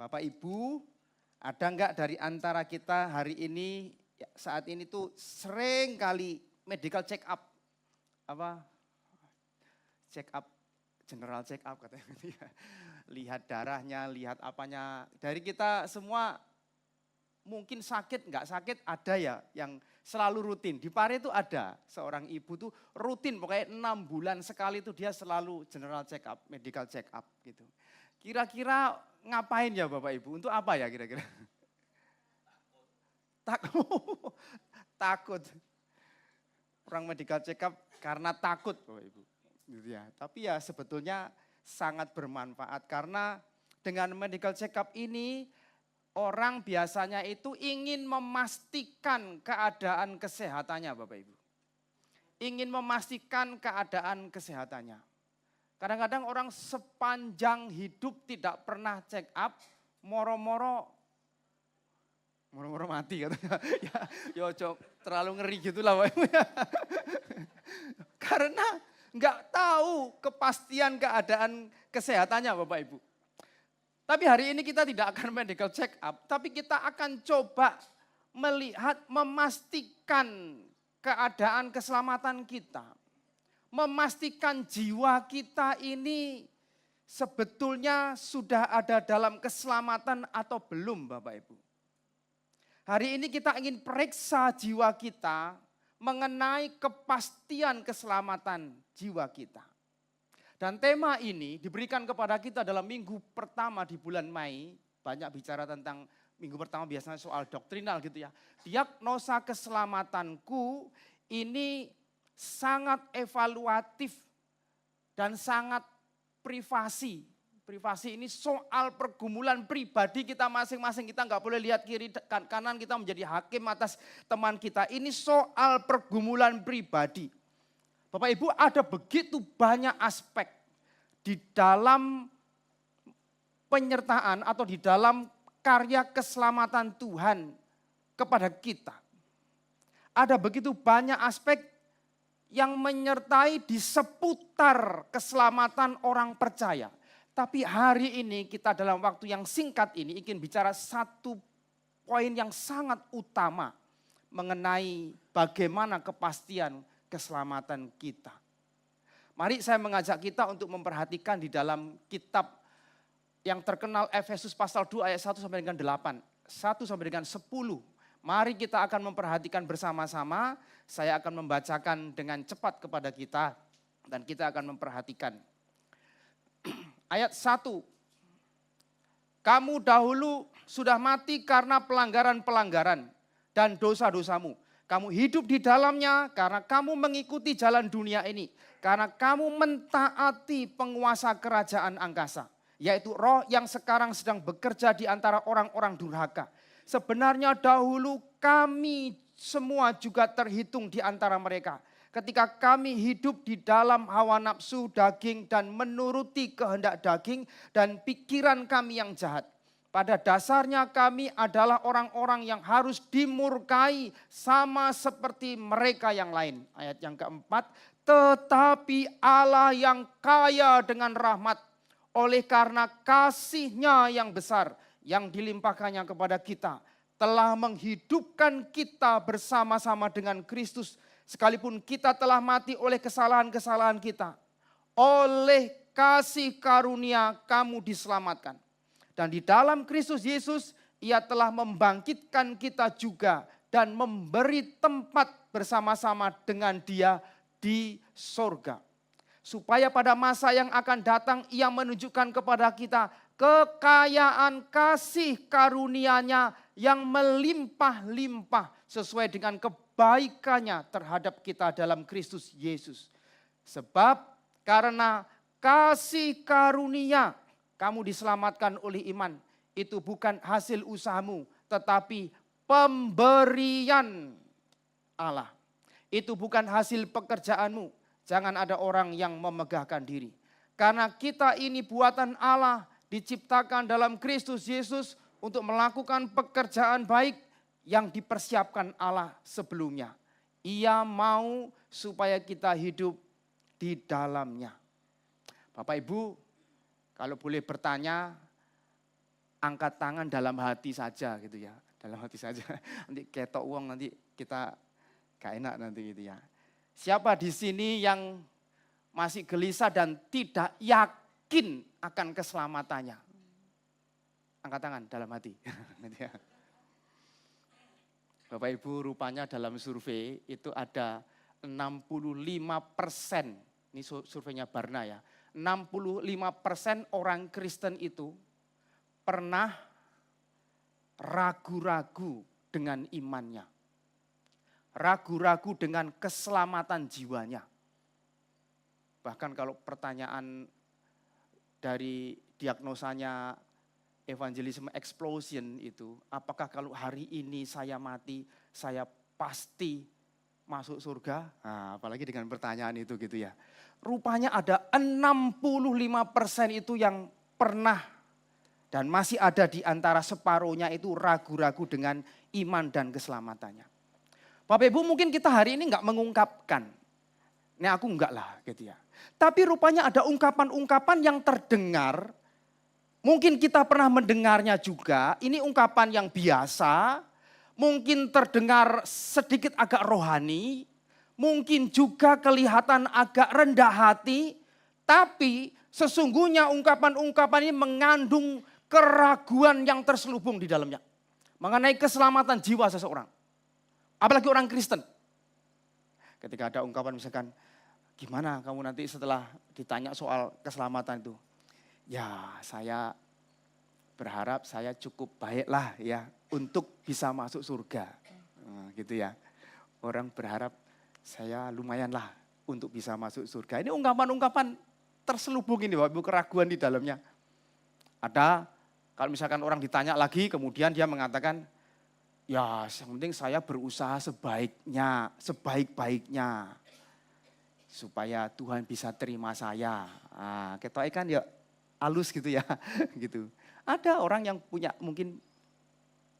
Bapak Ibu, ada enggak dari antara kita hari ini, saat ini tuh sering kali medical check up. Check up, general check up katanya. Lihat darahnya, lihat apanya. Dari kita semua mungkin sakit, enggak sakit, ada ya yang selalu rutin. Di Pare itu ada seorang ibu tuh rutin, pokoknya 6 bulan sekali tuh dia selalu general check up, medical check up gitu. Kira-kira ngapain ya Bapak Ibu? Untuk apa ya kira-kira? Takut. Orang medical check up karena takut Bapak Ibu. Gitu ya. Tapi ya sebetulnya sangat bermanfaat karena dengan medical check up ini orang biasanya itu ingin memastikan keadaan kesehatannya Bapak Ibu. Ingin memastikan keadaan kesehatannya. Kadang-kadang orang sepanjang hidup tidak pernah check up, moro-moro mati katanya. Ya terlalu ngeri gitu lah Bapak Ibu. Karena nggak tahu kepastian keadaan kesehatannya Bapak Ibu. Tapi hari ini kita tidak akan medical check up, tapi kita akan coba melihat, memastikan keadaan keselamatan kita. Memastikan jiwa kita ini sebetulnya sudah ada dalam keselamatan atau belum Bapak Ibu. Hari ini kita ingin periksa jiwa kita mengenai kepastian keselamatan jiwa kita. Dan tema ini diberikan kepada kita dalam minggu pertama di bulan Mei. Banyak bicara tentang minggu pertama biasanya soal doktrinal gitu ya. Diagnosa keselamatanku ini sangat evaluatif dan sangat privasi. Privasi ini soal pergumulan pribadi kita masing-masing. Kita nggak boleh lihat kiri kanan, kita menjadi hakim atas teman kita. Ini soal pergumulan pribadi. Bapak Ibu, ada begitu banyak aspek di dalam penyertaan atau di dalam karya keselamatan Tuhan kepada kita. Ada begitu banyak aspek yang menyertai di seputar keselamatan orang percaya. Tapi hari ini kita dalam waktu yang singkat ini ingin bicara satu poin yang sangat utama mengenai bagaimana kepastian keselamatan kita. Mari saya mengajak kita untuk memperhatikan di dalam kitab yang terkenal Efesus pasal 2 ayat 1 sampai dengan 8, 1 sampai dengan 10. Mari kita akan memperhatikan bersama-sama, saya akan membacakan dengan cepat kepada kita dan kita akan memperhatikan. Ayat 1, kamu dahulu sudah mati karena pelanggaran-pelanggaran dan dosa-dosamu. Kamu hidup di dalamnya karena kamu mengikuti jalan dunia ini. Karena kamu mentaati penguasa kerajaan angkasa. Yaitu roh yang sekarang sedang bekerja di antara orang-orang durhaka. Sebenarnya dahulu kami semua juga terhitung di antara mereka. Ketika kami hidup di dalam hawa nafsu daging dan menuruti kehendak daging dan pikiran kami yang jahat. Pada dasarnya kami adalah orang-orang yang harus dimurkai sama seperti mereka yang lain. Ayat yang keempat, tetapi Allah yang kaya dengan rahmat oleh karena kasih-Nya yang besar yang dilimpahkannya kepada kita telah menghidupkan kita bersama-sama dengan Kristus sekalipun kita telah mati oleh kesalahan-kesalahan kita. Oleh kasih karunia kamu diselamatkan. Dan di dalam Kristus Yesus Ia telah membangkitkan kita juga dan memberi tempat bersama-sama dengan Dia di sorga. Supaya pada masa yang akan datang Ia menunjukkan kepada kita kekayaan kasih karunia-Nya yang melimpah-limpah sesuai dengan kebaikannya terhadap kita dalam Kristus Yesus. Sebab karena kasih karunia kamu diselamatkan oleh iman. Itu bukan hasil usahamu, tetapi pemberian Allah. Itu bukan hasil pekerjaanmu. Jangan ada orang yang memegahkan diri. Karena kita ini buatan Allah, diciptakan dalam Kristus Yesus untuk melakukan pekerjaan baik yang dipersiapkan Allah sebelumnya. Ia mau supaya kita hidup di dalamnya. Bapak Ibu, kalau boleh bertanya, angkat tangan dalam hati saja gitu ya. Dalam hati saja. Nanti ketok uang nanti kita gak enak nanti gitu ya. Siapa di sini yang masih gelisah dan tidak yakin akan keselamatannya? Angkat tangan dalam hati. Bapak Ibu, rupanya dalam survei itu ada 65%, ini surveinya Barna ya, 65% orang Kristen itu pernah ragu-ragu dengan imannya. Ragu-ragu dengan keselamatan jiwanya. Bahkan kalau pertanyaan dari diagnosanya evangelisme explosion itu, apakah kalau hari ini saya mati, saya pasti masuk surga? Nah, apalagi dengan pertanyaan itu gitu ya. Rupanya ada 65% itu yang pernah dan masih ada di antara separuhnya itu ragu-ragu dengan iman dan keselamatannya. Bapak Ibu, mungkin kita hari ini enggak mengungkapkan. Ini aku enggak lah gitu ya. Tapi rupanya ada ungkapan-ungkapan yang terdengar. Mungkin kita pernah mendengarnya juga, ini ungkapan yang biasa, mungkin terdengar sedikit agak rohani, mungkin juga kelihatan agak rendah hati, tapi sesungguhnya ungkapan-ungkapan ini mengandung keraguan yang terselubung di dalamnya. Mengenai keselamatan jiwa seseorang, apalagi orang Kristen. Ketika ada ungkapan misalkan, gimana kamu nanti setelah ditanya soal keselamatan itu? Ya, saya berharap saya cukup baiklah ya untuk bisa masuk surga. Nah, gitu ya. Orang berharap saya lumayanlah untuk bisa masuk surga. Ini ungkapan-ungkapan terselubung ini Bapak Ibu, keraguan di dalamnya. Ada kalau misalkan orang ditanya lagi kemudian dia mengatakan, ya yang penting saya berusaha sebaik-baiknya. Supaya Tuhan bisa terima saya. Nah, ketoknya kan ya halus gitu ya, gitu. Ada orang yang punya mungkin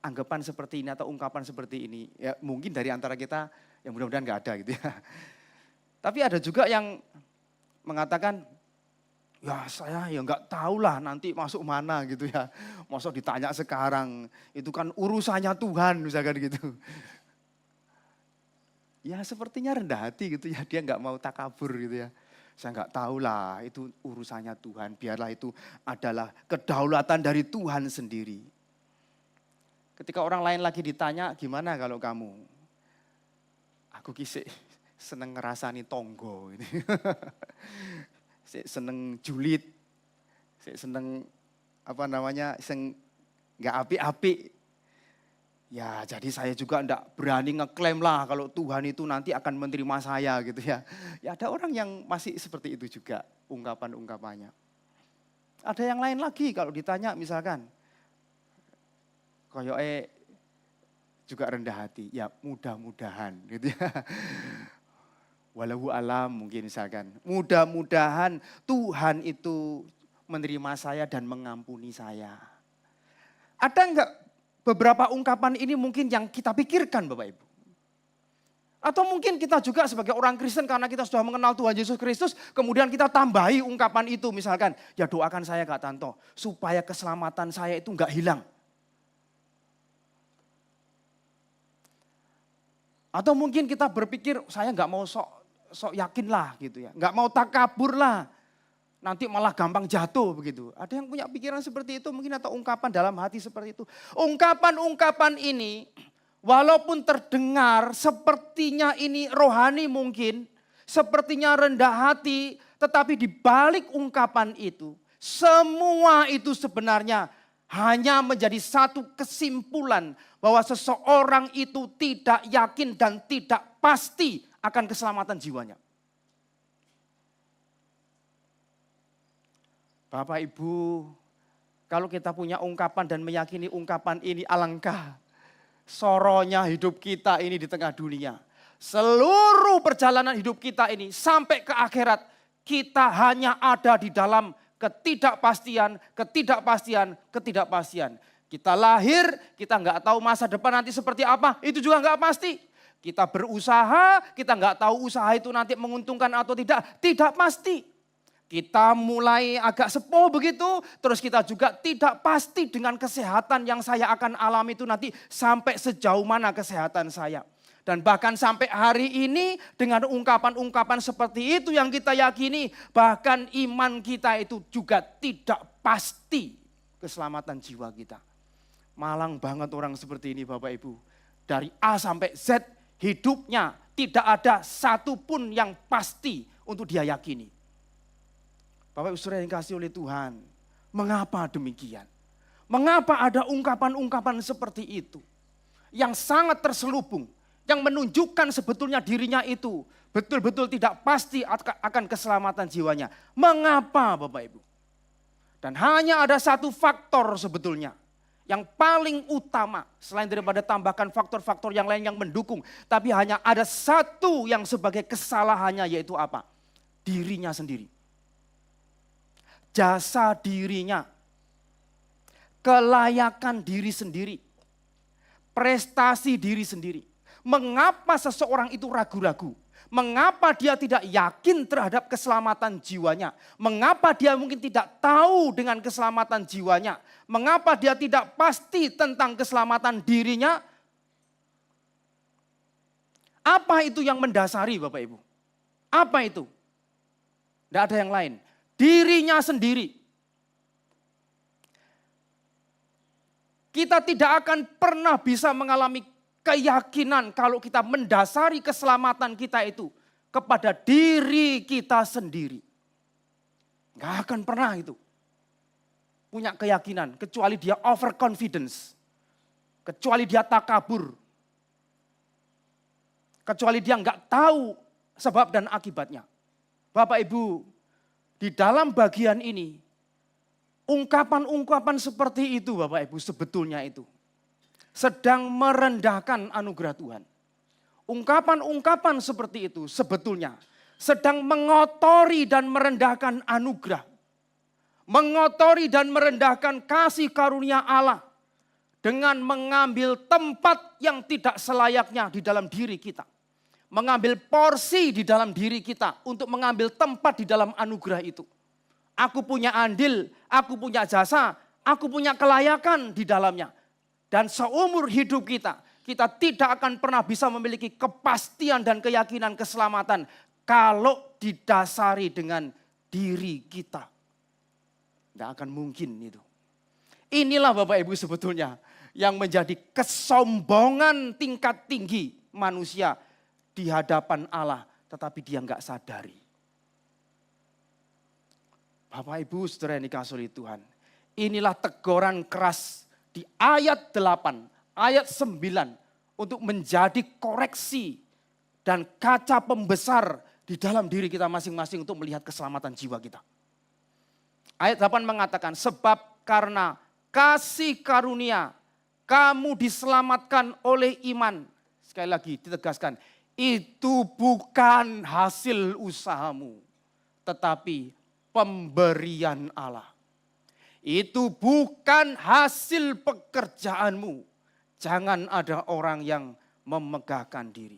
anggapan seperti ini atau ungkapan seperti ini. Ya mungkin dari antara kita yang mudah-mudahan nggak ada gitu ya. Tapi ada juga yang mengatakan, ya saya ya nggak tahu lah nanti masuk mana gitu ya. Masa ditanya sekarang, itu kan urusannya Tuhan misalkan gitu. Ya sepertinya rendah hati gitu ya, dia nggak mau takabur gitu ya. Saya nggak tahu lah, itu urusannya Tuhan. Biarlah itu adalah kedaulatan dari Tuhan sendiri. Ketika orang lain lagi ditanya, gimana kalau kamu? Aku kisih seneng ngerasani tonggo. Seneng julid. Seneng nggak api-api. Ya jadi saya juga enggak berani ngeklaim lah kalau Tuhan itu nanti akan menerima saya gitu ya. Ya ada orang yang masih seperti itu juga ungkapan-ungkapannya. Ada yang lain lagi kalau ditanya misalkan, koyoke juga rendah hati, ya mudah-mudahan gitu ya. Walau alam mungkin misalkan, mudah-mudahan Tuhan itu menerima saya dan mengampuni saya. Ada enggak beberapa ungkapan ini mungkin yang kita pikirkan Bapak Ibu. Atau mungkin kita juga sebagai orang Kristen karena kita sudah mengenal Tuhan Yesus Kristus. Kemudian kita tambahi ungkapan itu misalkan. Ya doakan saya Kak Tanto supaya keselamatan saya itu enggak hilang. Atau mungkin kita berpikir saya enggak mau sok yakin lah gitu ya. Enggak mau takabur lah. Nanti malah gampang jatuh begitu. Ada yang punya pikiran seperti itu mungkin atau ungkapan dalam hati seperti itu. Ungkapan-ungkapan ini walaupun terdengar sepertinya ini rohani mungkin, sepertinya rendah hati, tetapi di balik ungkapan itu, semua itu sebenarnya hanya menjadi satu kesimpulan bahwa seseorang itu tidak yakin dan tidak pasti akan keselamatan jiwanya. Bapak Ibu, kalau kita punya ungkapan dan meyakini ungkapan ini, alangkah soronya hidup kita ini di tengah dunia. Seluruh perjalanan hidup kita ini sampai ke akhirat, kita hanya ada di dalam ketidakpastian. Kita lahir, kita nggak tahu masa depan nanti seperti apa, itu juga nggak pasti. Kita berusaha, kita nggak tahu usaha itu nanti menguntungkan atau tidak pasti. Kita mulai agak sepuh begitu, terus kita juga tidak pasti dengan kesehatan yang saya akan alami itu nanti sampai sejauh mana kesehatan saya. Dan bahkan sampai hari ini dengan ungkapan-ungkapan seperti itu yang kita yakini, bahkan iman kita itu juga tidak pasti keselamatan jiwa kita. Malang banget orang seperti ini Bapak Ibu. Dari A sampai Z hidupnya tidak ada satupun yang pasti untuk dia yakini. Bapak Ibu Saudara yang dikasihi oleh Tuhan, mengapa demikian? Mengapa ada ungkapan-ungkapan seperti itu? Yang sangat terselubung, yang menunjukkan sebetulnya dirinya itu betul-betul tidak pasti akan keselamatan jiwanya. Mengapa Bapak Ibu? Dan hanya ada satu faktor sebetulnya yang paling utama selain daripada tambahkan faktor-faktor yang lain yang mendukung. Tapi hanya ada satu yang sebagai kesalahannya yaitu apa? Dirinya sendiri. Jasa dirinya, kelayakan diri sendiri, prestasi diri sendiri. Mengapa seseorang itu ragu-ragu? Mengapa dia tidak yakin terhadap keselamatan jiwanya? Mengapa dia mungkin tidak tahu dengan keselamatan jiwanya? Mengapa dia tidak pasti tentang keselamatan dirinya? Apa itu yang mendasari Bapak Ibu? Apa itu? Tidak ada yang lain. Dirinya sendiri. Kita tidak akan pernah bisa mengalami keyakinan kalau kita mendasari keselamatan kita itu kepada diri kita sendiri. Nggak akan pernah itu. Punya keyakinan, kecuali dia overconfidence. Kecuali dia takabur. Kecuali dia nggak tahu sebab dan akibatnya. Bapak Ibu, di dalam bagian ini, ungkapan-ungkapan seperti itu Bapak Ibu sebetulnya itu sedang merendahkan anugerah Tuhan. Ungkapan-ungkapan seperti itu sebetulnya sedang mengotori dan merendahkan anugerah. Mengotori dan merendahkan kasih karunia Allah dengan mengambil tempat yang tidak selayaknya di dalam diri kita. Mengambil porsi di dalam diri kita untuk mengambil tempat di dalam anugerah itu. Aku punya andil, aku punya jasa, aku punya kelayakan di dalamnya. Dan seumur hidup kita, kita tidak akan pernah bisa memiliki kepastian dan keyakinan keselamatan kalau didasari dengan diri kita. Tidak akan mungkin itu. Inilah Bapak Ibu sebetulnya yang menjadi kesombongan tingkat tinggi manusia di hadapan Allah, tetapi dia enggak sadari. Bapak Ibu Saudara yang dikasihi oleh Tuhan, inilah teguran keras di ayat 8, ayat 9 untuk menjadi koreksi dan kaca pembesar di dalam diri kita masing-masing untuk melihat keselamatan jiwa kita. Ayat 8 mengatakan, sebab karena kasih karunia kamu diselamatkan oleh iman. Sekali lagi ditegaskan, itu bukan hasil usahamu, tetapi pemberian Allah. Itu bukan hasil pekerjaanmu. Jangan ada orang yang memegahkan diri.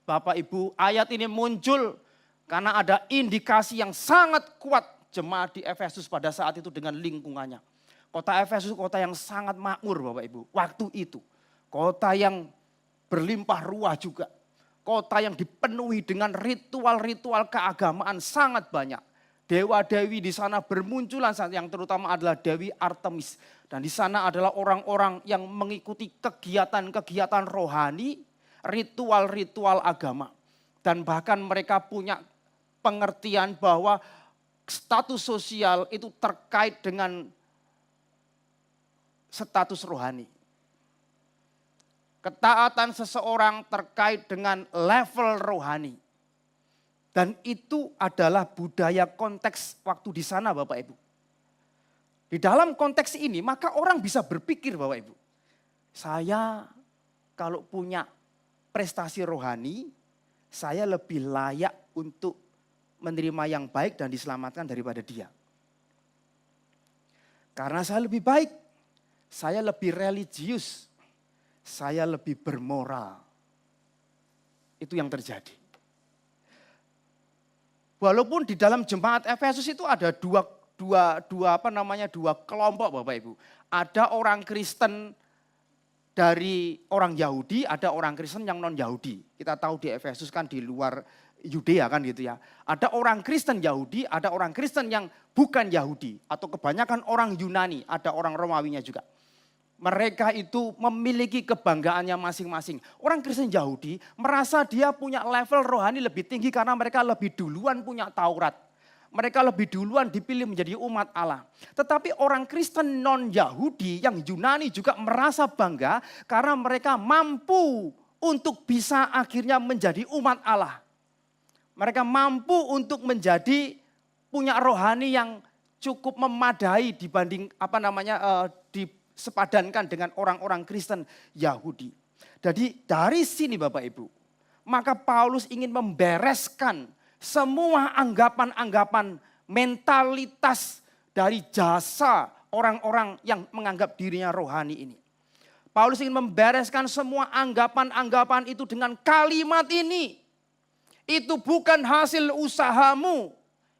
Bapak Ibu, ayat ini muncul karena ada indikasi yang sangat kuat jemaat di Efesus pada saat itu dengan lingkungannya. Kota Efesus kota yang sangat makmur Bapak Ibu. Waktu itu kota yang berlimpah ruah juga. Kota yang dipenuhi dengan ritual-ritual keagamaan sangat banyak. Dewa-dewi di sana bermunculan, yang terutama adalah Dewi Artemis. Dan di sana adalah orang-orang yang mengikuti kegiatan-kegiatan rohani, ritual-ritual agama. Dan bahkan mereka punya pengertian bahwa status sosial itu terkait dengan status rohani. Ketaatan seseorang terkait dengan level rohani. Dan itu adalah budaya konteks waktu di sana Bapak Ibu. Di dalam konteks ini maka orang bisa berpikir Bapak Ibu. Saya kalau punya prestasi rohani, saya lebih layak untuk menerima yang baik dan diselamatkan daripada dia. Karena saya lebih baik, saya lebih religius, saya lebih bermoral. Itu yang terjadi. Walaupun di dalam jemaat Efesus itu ada dua kelompok Bapak Ibu. Ada orang Kristen dari orang Yahudi, ada orang Kristen yang non Yahudi. Kita tahu di Efesus kan di luar Yudea kan gitu ya. Ada orang Kristen Yahudi, ada orang Kristen yang bukan Yahudi. Atau kebanyakan orang Yunani, ada orang Romawinya juga. Mereka itu memiliki kebanggaannya masing-masing. Orang Kristen Yahudi merasa dia punya level rohani lebih tinggi karena mereka lebih duluan punya Taurat. Mereka lebih duluan dipilih menjadi umat Allah. Tetapi orang Kristen non-Yahudi yang Yunani juga merasa bangga karena mereka mampu untuk bisa akhirnya menjadi umat Allah. Mereka mampu untuk menjadi punya rohani yang cukup memadai dibanding disepadankan dengan orang-orang Kristen Yahudi. Jadi dari sini Bapak Ibu, maka Paulus ingin membereskan semua anggapan-anggapan mentalitas dari jasa orang-orang yang menganggap dirinya rohani ini. Paulus ingin membereskan semua anggapan-anggapan itu dengan kalimat ini. Itu bukan hasil usahamu,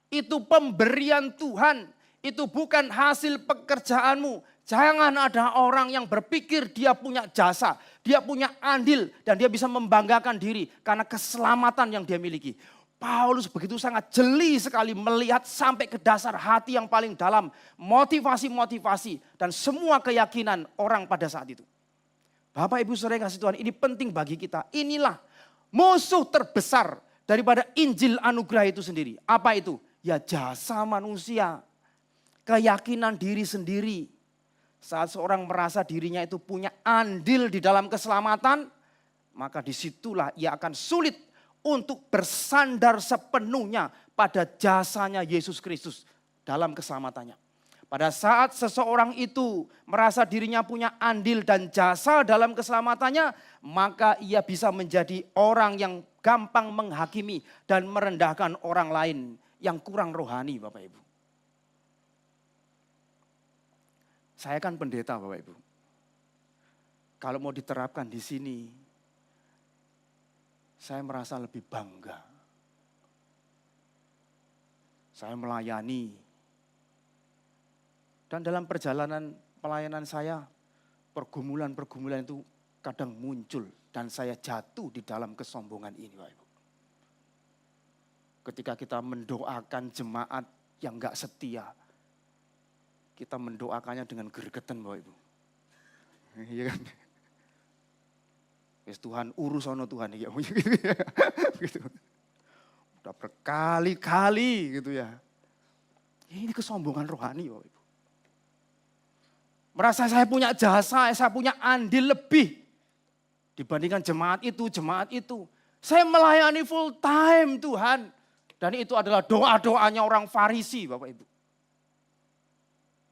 itu pemberian Tuhan, itu bukan hasil pekerjaanmu. Jangan ada orang yang berpikir dia punya jasa, dia punya andil dan dia bisa membanggakan diri karena keselamatan yang dia miliki. Paulus begitu sangat jeli sekali melihat sampai ke dasar hati yang paling dalam, motivasi-motivasi dan semua keyakinan orang pada saat itu. Bapak Ibu Saudara yang kasih Tuhan, ini penting bagi kita. Inilah musuh terbesar daripada Injil anugerah itu sendiri. Apa itu? Ya jasa manusia, keyakinan diri sendiri. Saat seorang merasa dirinya itu punya andil di dalam keselamatan, maka disitulah ia akan sulit untuk bersandar sepenuhnya pada jasanya Yesus Kristus dalam keselamatannya. Pada saat seseorang itu merasa dirinya punya andil dan jasa dalam keselamatannya, maka ia bisa menjadi orang yang gampang menghakimi dan merendahkan orang lain yang kurang rohani Bapak Ibu. Saya kan pendeta Bapak Ibu. Kalau mau diterapkan di sini, saya merasa lebih bangga. Saya melayani. Dan dalam perjalanan pelayanan saya, pergumulan-pergumulan itu kadang muncul. Dan saya jatuh di dalam kesombongan ini Bapak Ibu. Ketika kita mendoakan jemaat yang gak setia, kita mendoakannya dengan gregetan Bapak Ibu. Iya kan? Wes Tuhan urus ono Tuhan ya gitu. Udah berkali-kali gitu ya. Ini kesombongan rohani Bapak Ibu. Merasa saya punya jasa, saya punya andil lebih dibandingkan jemaat itu. Saya melayani full time Tuhan. Dan itu adalah doa-doanya orang Farisi Bapak Ibu.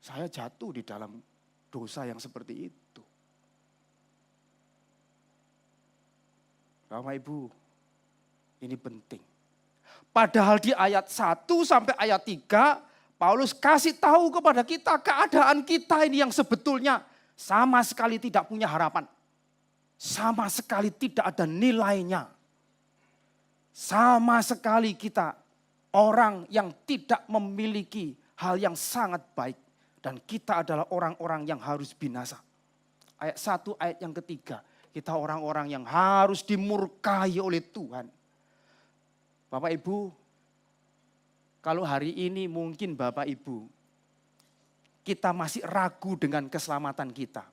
Saya jatuh di dalam dosa yang seperti itu. Bapak Ibu, ini penting. Padahal di ayat 1 sampai ayat 3, Paulus kasih tahu kepada kita keadaan kita ini yang sebetulnya sama sekali tidak punya harapan. Sama sekali tidak ada nilainya. Sama sekali kita orang yang tidak memiliki hal yang sangat baik. Dan kita adalah orang-orang yang harus binasa. Ayat 1, ayat yang ketiga. Kita orang-orang yang harus dimurkai oleh Tuhan. Bapak Ibu, kalau hari ini mungkin Bapak Ibu, kita masih ragu dengan keselamatan kita.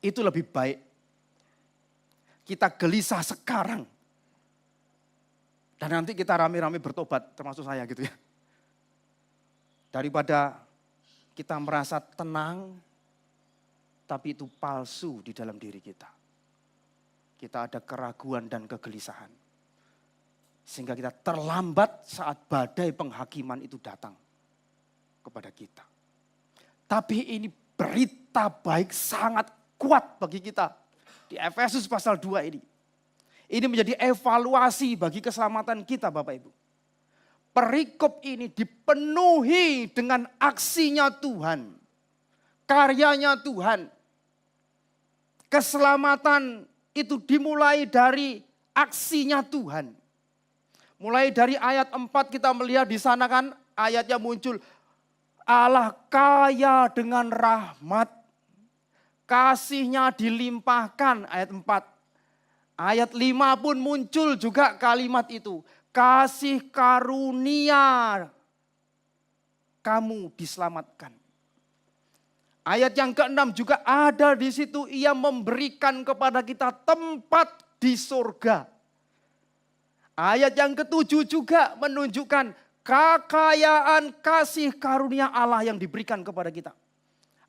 Itu lebih baik. Kita gelisah sekarang. Dan nanti kita rame-rame bertobat, termasuk saya gitu ya. Daripada kita merasa tenang, tapi itu palsu di dalam diri kita. Kita ada keraguan dan kegelisahan. Sehingga kita terlambat saat badai penghakiman itu datang kepada kita. Tapi ini berita baik sangat kuat bagi kita. Di Efesus pasal 2 ini. Ini menjadi evaluasi bagi keselamatan kita Bapak Ibu. Perikop ini dipenuhi dengan aksinya Tuhan. Karyanya Tuhan. Keselamatan itu dimulai dari aksinya Tuhan. Mulai dari ayat 4 kita melihat di sana kan ayatnya muncul. Allah kaya dengan rahmat. Kasihnya dilimpahkan ayat 4. Ayat 5 pun muncul juga kalimat itu. Kasih karunia kamu diselamatkan. Ayat yang ke-6 juga ada di situ, ia memberikan kepada kita tempat di surga. Ayat yang ke-7 juga menunjukkan kekayaan kasih karunia Allah yang diberikan kepada kita.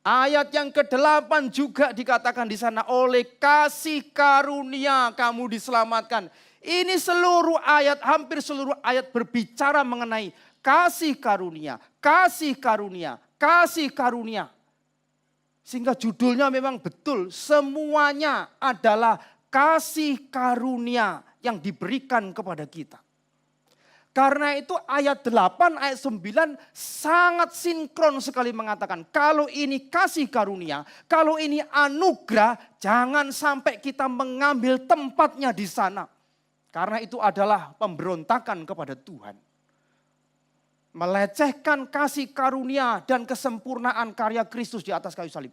Ayat yang ke-8 juga dikatakan di sana, oleh kasih karunia kamu diselamatkan. Ini seluruh ayat, hampir seluruh ayat berbicara mengenai kasih karunia, kasih karunia, kasih karunia. Sehingga judulnya memang betul, semuanya adalah kasih karunia yang diberikan kepada kita. Karena itu ayat 8, ayat 9 sangat sinkron sekali mengatakan, kalau ini kasih karunia, kalau ini anugerah, jangan sampai kita mengambil tempatnya di sana. Karena itu adalah pemberontakan kepada Tuhan. Melecehkan kasih karunia dan kesempurnaan karya Kristus di atas kayu salib.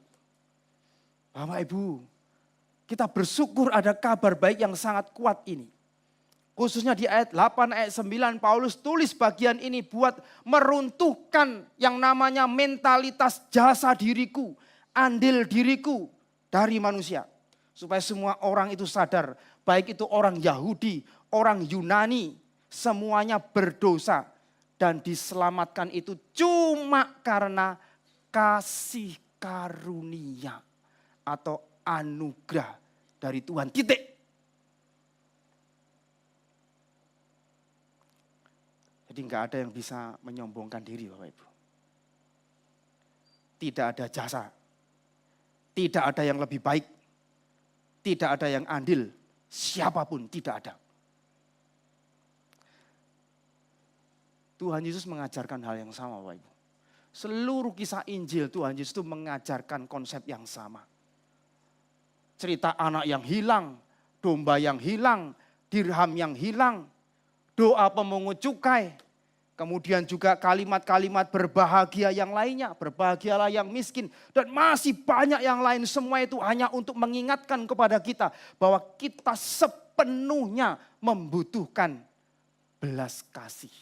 Bapak Ibu, kita bersyukur ada kabar baik yang sangat kuat ini. Khususnya di ayat 8, ayat 9, Paulus tulis bagian ini buat meruntuhkan yang namanya mentalitas jasa diriku, andil diriku dari manusia. Supaya semua orang itu sadar, baik itu orang Yahudi, orang Yunani, semuanya berdosa. Dan diselamatkan itu cuma karena kasih karunia atau anugerah dari Tuhan. Titik. Jadi enggak ada yang bisa menyombongkan diri Bapak Ibu. Tidak ada jasa. Tidak ada yang lebih baik. Tidak ada yang andil. Siapapun tidak ada. Tuhan Yesus mengajarkan hal yang sama Bapak Ibu. Seluruh kisah Injil Tuhan Yesus itu mengajarkan konsep yang sama. Cerita anak yang hilang, domba yang hilang, dirham yang hilang, doa pemungut cukai, kemudian juga kalimat-kalimat berbahagia yang lainnya, berbahagialah yang miskin, dan masih banyak yang lain. Semua itu hanya untuk mengingatkan kepada kita bahwa kita sepenuhnya membutuhkan belas kasih.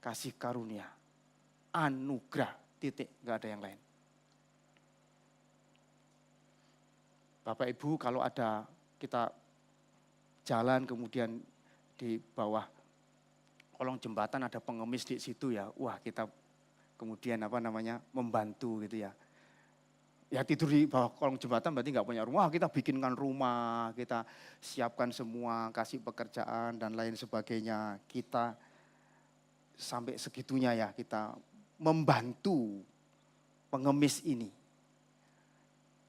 Kasih karunia, anugerah, titik, gak ada yang lain. Bapak Ibu kalau ada kita jalan kemudian di bawah kolong jembatan ada pengemis di situ ya, wah kita kemudian membantu gitu ya. Ya tidur di bawah kolong jembatan berarti gak punya rumah, kita bikinkan rumah, kita siapkan semua, kasih pekerjaan dan lain sebagainya. Kita sampai segitunya ya kita membantu pengemis ini.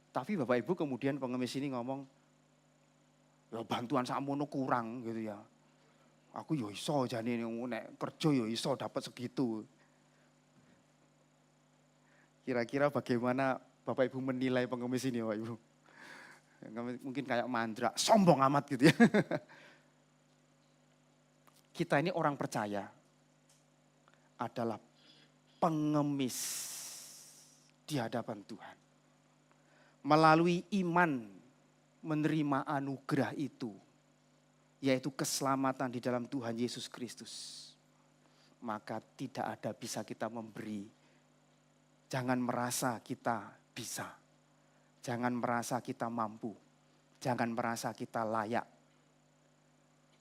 Tapi Bapak Ibu kemudian pengemis ini ngomong, ya bantuan sakmono kurang gitu ya. Aku yo iso jane nek kerja yo iso dapat segitu. Kira-kira bagaimana Bapak Ibu menilai pengemis ini Bapak Ibu? Mungkin kayak mandra, sombong amat gitu ya. Kita ini orang percaya adalah pengemis di hadapan Tuhan. Melalui iman menerima anugerah itu, yaitu keselamatan di dalam Tuhan Yesus Kristus. Maka tidak ada bisa kita memberi. Jangan merasa kita bisa. Jangan merasa kita mampu. Jangan merasa kita layak.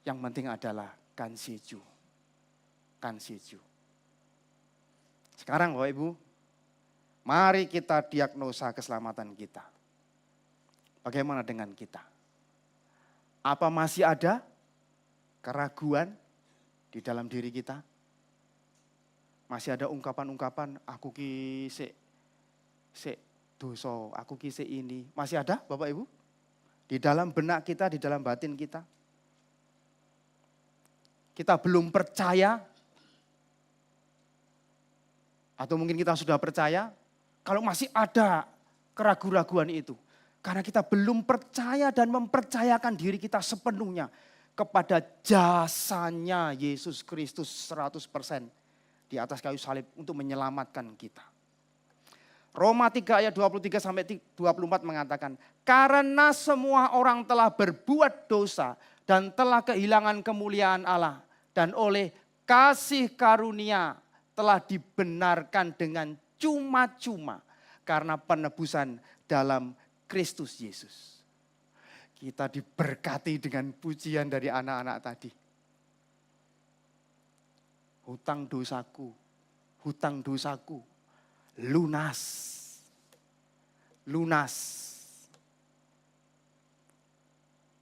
Yang penting adalah kanseju. Kanseju. Sekarang Bapak Ibu, mari kita diagnosa keselamatan kita. Bagaimana dengan kita? Apa masih ada keraguan di dalam diri kita? Masih ada ungkapan-ungkapan, aku ki sik dosa, aku ki sik ini. Masih ada Bapak Ibu? Di dalam benak kita, di dalam batin kita. Kita belum percaya. Atau mungkin kita sudah percaya, kalau masih ada keraguan-raguan itu. Karena kita belum percaya dan mempercayakan diri kita sepenuhnya kepada jasanya Yesus Kristus 100% di atas kayu salib untuk menyelamatkan kita. Roma 3 ayat 23 sampai 24 mengatakan, karena semua orang telah berbuat dosa dan telah kehilangan kemuliaan Allah, dan oleh kasih karunia telah dibenarkan dengan cuma-cuma karena penebusan dalam Kristus Yesus. Kita diberkati dengan pujian dari anak-anak tadi. Hutang dosaku, lunas. Lunas.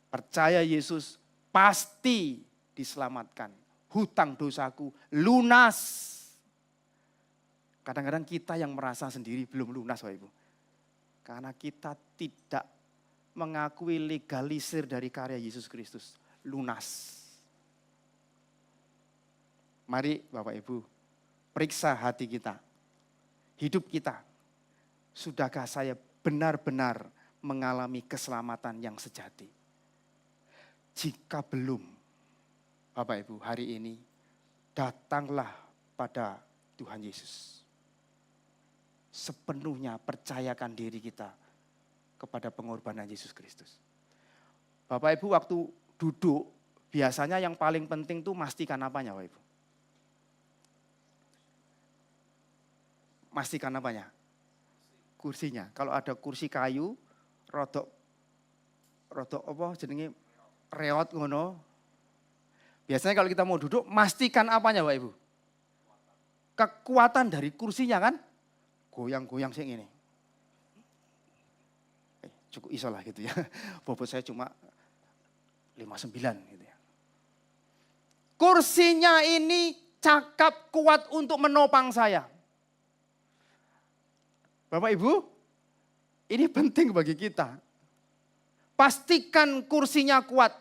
Percaya Yesus pasti diselamatkan. Hutang dosaku lunas. Kadang-kadang kita yang merasa sendiri belum lunas, Bapak Ibu. Karena kita tidak mengakui legalisir dari karya Yesus Kristus. Lunas. Mari Bapak Ibu, periksa hati kita. Hidup kita. Sudahkah saya benar-benar mengalami keselamatan yang sejati? Jika belum, Bapak Ibu, hari ini datanglah pada Tuhan Yesus. Sepenuhnya percayakan diri kita kepada pengorbanan Yesus Kristus. Bapak Ibu waktu duduk, biasanya yang paling penting tuh pastikan apanya Bapak Ibu? Pastikan apanya? Kursinya. Kalau ada kursi kayu, rodok apa jenenge reot ngono. Biasanya kalau kita mau duduk, pastikan apanya Bapak Ibu? Kekuatan dari kursinya kan? Goyang-goyang sing ini. Cukup iso lah gitu ya. Bobot saya cuma 59 gitu ya. Kursinya ini cakap kuat untuk menopang saya. Bapak Ibu, ini penting bagi kita. Pastikan kursinya kuat.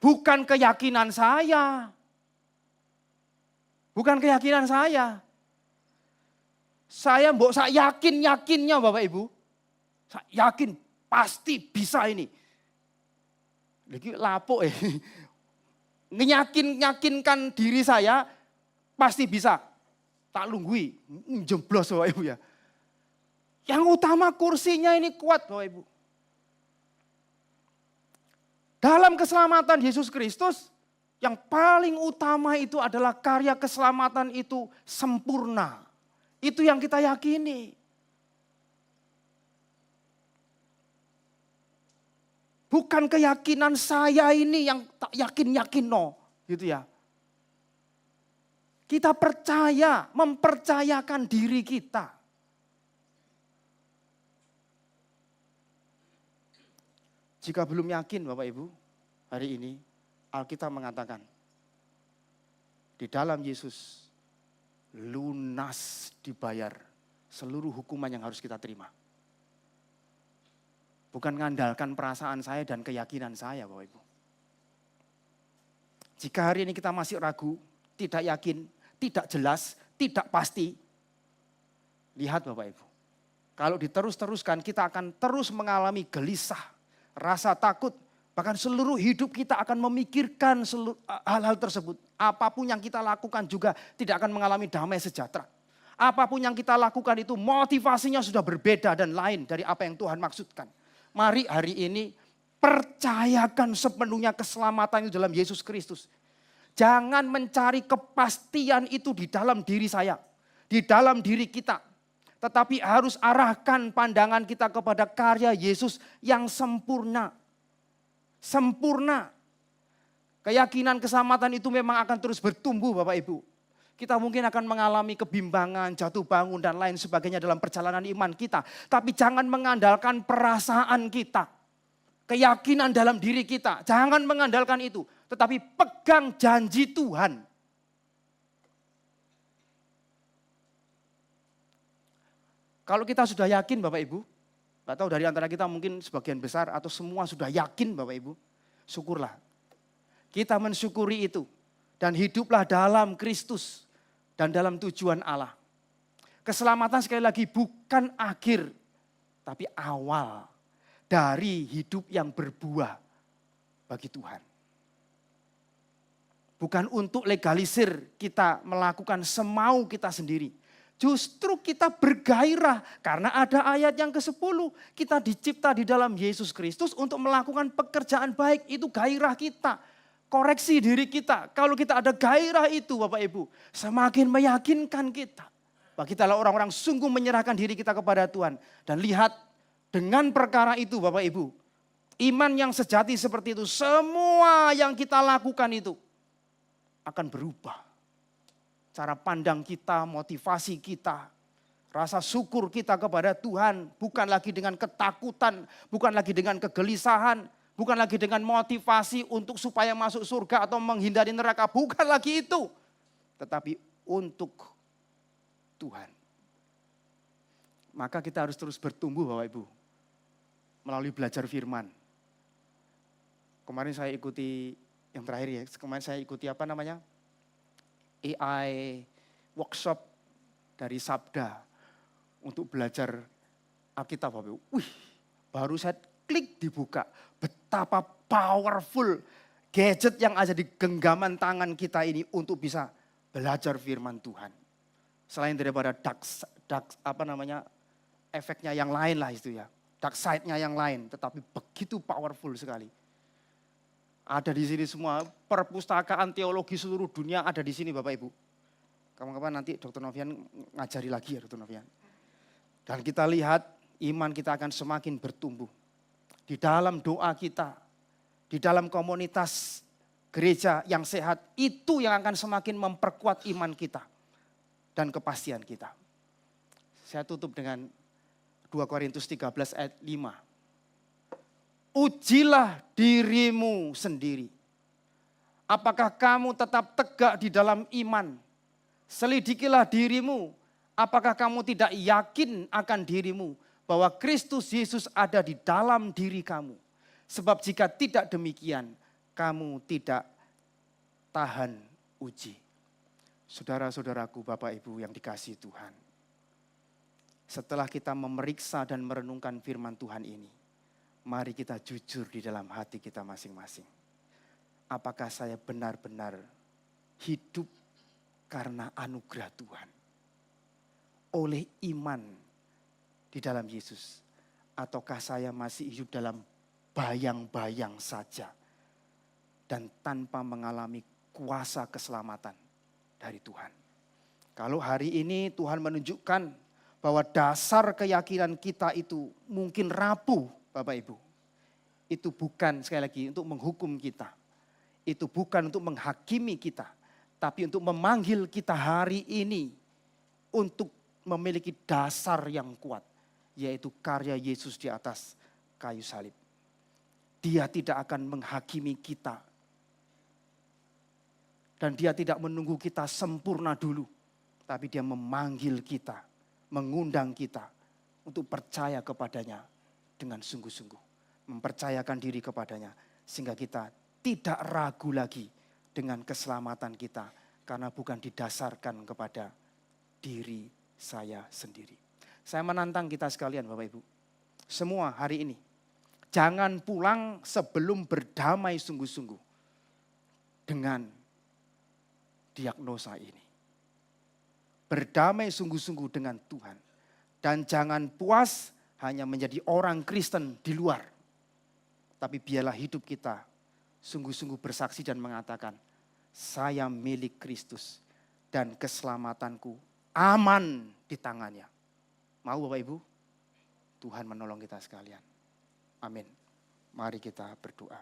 Bukan keyakinan saya. Bukan keyakinan saya. Saya yakin-yakinnya Bapak Ibu. Saya yakin pasti bisa ini. Lagi lapuk Nyakinkan diri saya pasti bisa. Tak lunggui, jemblos Bapak Ibu ya. Yang utama kursinya ini kuat Bapak Ibu. Dalam keselamatan Yesus Kristus, yang paling utama itu adalah karya keselamatan itu sempurna. Itu yang kita yakini. Bukan keyakinan saya ini yang tak yakin-yakin gitu ya. Kita percaya, mempercayakan diri kita. Jika belum yakin Bapak Ibu, hari ini Alkitab mengatakan, di dalam Yesus lunas dibayar seluruh hukuman yang harus kita terima. Bukan mengandalkan perasaan saya dan keyakinan saya Bapak Ibu. Jika hari ini kita masih ragu, tidak yakin, tidak jelas, tidak pasti, lihat Bapak Ibu. Kalau diterus-teruskan kita akan terus mengalami gelisah, rasa takut, bahkan seluruh hidup kita akan memikirkan hal-hal tersebut. Apapun yang kita lakukan juga tidak akan mengalami damai sejahtera. Apapun yang kita lakukan itu motivasinya sudah berbeda dan lain dari apa yang Tuhan maksudkan. Mari hari ini percayakan sepenuhnya keselamatan itu dalam Yesus Kristus. Jangan mencari kepastian itu di dalam diri saya, di dalam diri kita. Tetapi harus arahkan pandangan kita kepada karya Yesus yang sempurna. Sempurna. Keyakinan keselamatan itu memang akan terus bertumbuh Bapak Ibu. Kita mungkin akan mengalami kebimbangan, jatuh bangun dan lain sebagainya dalam perjalanan iman kita. Tapi jangan mengandalkan perasaan kita. Keyakinan dalam diri kita. Jangan mengandalkan itu. Tetapi pegang janji Tuhan. Kalau kita sudah yakin Bapak Ibu. Gak tahu dari antara kita mungkin sebagian besar atau semua sudah yakin Bapak Ibu. Syukurlah. Kita mensyukuri itu. Dan hiduplah dalam Kristus. Dan dalam tujuan Allah. Keselamatan sekali lagi bukan akhir. Tapi awal dari hidup yang berbuah bagi Tuhan. Bukan untuk legalisir kita melakukan semau kita sendiri. Justru kita bergairah karena ada ayat yang ke-10. Kita dicipta di dalam Yesus Kristus untuk melakukan pekerjaan baik. Itu gairah kita. Koreksi diri kita. Kalau kita ada gairah itu Bapak Ibu, semakin meyakinkan kita. Bahwa kita adalah orang-orang sungguh menyerahkan diri kita kepada Tuhan. Dan lihat dengan perkara itu Bapak Ibu, iman yang sejati seperti itu, semua yang kita lakukan itu akan berubah. Cara pandang kita, motivasi kita, rasa syukur kita kepada Tuhan. Bukan lagi dengan ketakutan, bukan lagi dengan kegelisahan, bukan lagi dengan motivasi untuk supaya masuk surga atau menghindari neraka. Bukan lagi itu. Tetapi untuk Tuhan. Maka kita harus terus bertumbuh Bapak Ibu. Melalui belajar firman. Kemarin saya ikuti, yang terakhir ya, kemarin saya ikuti apa namanya? AI workshop dari Sabda untuk belajar Alkitab. Wih, baru saya klik dibuka. Betapa powerful gadget yang ada di genggaman tangan kita ini untuk bisa belajar firman Tuhan. Selain daripada efeknya yang lain lah itu ya. Dark side-nya yang lain, tetapi begitu powerful sekali. Ada di sini semua, perpustakaan teologi seluruh dunia ada di sini Bapak Ibu. Kapan-kapan nanti Dr. Novian ngajari lagi ya Dr. Novian. Dan kita lihat iman kita akan semakin bertumbuh. Di dalam doa kita, di dalam komunitas gereja yang sehat, itu yang akan semakin memperkuat iman kita dan kepastian kita. Saya tutup dengan 2 Korintus 13 ayat 5. Ujilah dirimu sendiri. Apakah kamu tetap tegak di dalam iman? Selidikilah dirimu. Apakah kamu tidak yakin akan dirimu bahwa Kristus Yesus ada di dalam diri kamu? Sebab jika tidak demikian, kamu tidak tahan uji. Saudara-saudaraku, Bapak Ibu yang dikasihi Tuhan. Setelah kita memeriksa dan merenungkan firman Tuhan ini, mari kita jujur di dalam hati kita masing-masing. Apakah saya benar-benar hidup karena anugerah Tuhan? Oleh iman di dalam Yesus. Ataukah saya masih hidup dalam bayang-bayang saja. Dan tanpa mengalami kuasa keselamatan dari Tuhan. Kalau hari ini Tuhan menunjukkan bahwa dasar keyakinan kita itu mungkin rapuh, Bapak Ibu, itu bukan sekali lagi untuk menghukum kita. Itu bukan untuk menghakimi kita. Tapi untuk memanggil kita hari ini untuk memiliki dasar yang kuat. Yaitu karya Yesus di atas kayu salib. Dia tidak akan menghakimi kita. Dan dia tidak menunggu kita sempurna dulu. Tapi dia memanggil kita, mengundang kita untuk percaya kepadanya dengan sungguh-sungguh. Mempercayakan diri kepadanya. Sehingga kita tidak ragu lagi dengan keselamatan kita. Karena bukan didasarkan kepada diri saya sendiri. Saya menantang kita sekalian Bapak Ibu. Semua hari ini. Jangan pulang sebelum berdamai sungguh-sungguh. Dengan diagnosa ini. Berdamai sungguh-sungguh dengan Tuhan. Dan jangan puas hanya menjadi orang Kristen di luar. Tapi biarlah hidup kita sungguh-sungguh bersaksi dan mengatakan, saya milik Kristus dan keselamatanku aman di tangannya. Mau Bapak Ibu? Tuhan menolong kita sekalian. Amin. Mari kita berdoa.